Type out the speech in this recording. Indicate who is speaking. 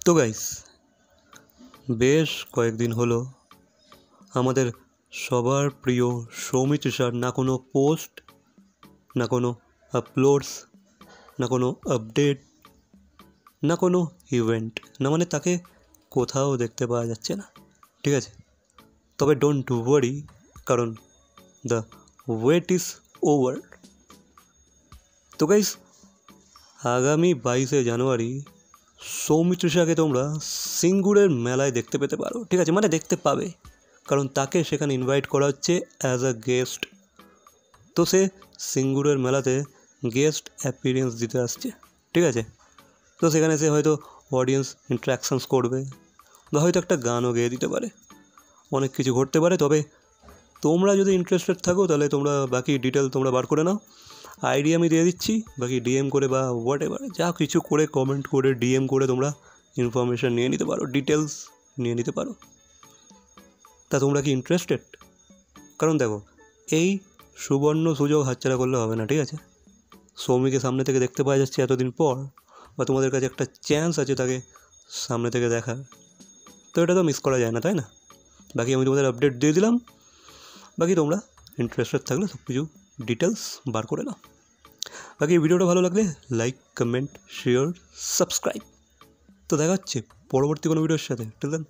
Speaker 1: তো গাইস, বেশ কয়েকদিন হলো আমাদের সবার প্রিয় সৌমিত্র না কোনো পোস্ট, না কোনো আপলোডস, না কোনো আপডেট, না কোনো ইভেন্ট, না মানে তাকে কোথাও দেখতে পাওয়া যাচ্ছে না। ঠিক আছে, তবে ডোন্ট ওয়ারি, কারণ দ্য ওয়েট ইজ ওভার। তো গাইস, আগামী 22শে জানুয়ারি সৌমিত্রকে তোমরা সিঙ্গুরের মেলায় দেখতে পেতে পারো। ঠিক আছে, মানে দেখতে পাবে, কারণ তাকে সেখানে ইনভাইট করা হচ্ছে অ্যাজ আ গেস্ট। তো সে সিঙ্গুরের মেলাতে গেস্ট অ্যাপিয়ারেন্স দিতে আসছে। ঠিক আছে, তো সেখানে সে হয়তো অডিয়েন্স ইন্টারাকশানস করবে, বা হয়তো একটা গানও গেয়ে দিতে পারে, অনেক কিছু ঘটতে পারে। তবে তোমরা যদি ইন্টারেস্টেড থাকো তাহলে তোমরা বাকি ডিটেল তোমরা বার করে নাও, আইডি আমি দিয়ে দিচ্ছি, বাকি ডিএম করে বা হোয়াট এভার যা কিছু করে কমেন্ট করে ডিএম করে তোমরা ইনফরমেশান নিয়ে নিতে পারো, ডিটেলস নিয়ে নিতে পারো। তা তোমরা কি ইন্টারেস্টেড? কারণ দেখো, এই সুবর্ণ সুযোগ হাতছাড়া করলে হবে না। ঠিক আছে, সৌমিকে সামনে থেকে দেখতে পাওয়া যাচ্ছে এতদিন পর, বা তোমাদের কাছে একটা চান্স আছে তাকে সামনে থেকে দেখার, তো এটা তো মিস করা যায় না, তাই না? বাকি আমি তোমাদের আপডেট দিয়ে দিলাম, বাকি তোমরা ইন্টারেস্টেড থাকলে সব কিছু ডিটেলস বার করে নাও। বাকি ভিডিওটা ভালো লাগলে লাইক, কমেন্ট, শেয়ার, সাবস্ক্রাইব। তো দেখা হচ্ছে পরবর্তী কোনো ভিডিওর সাথে। টিল দেন।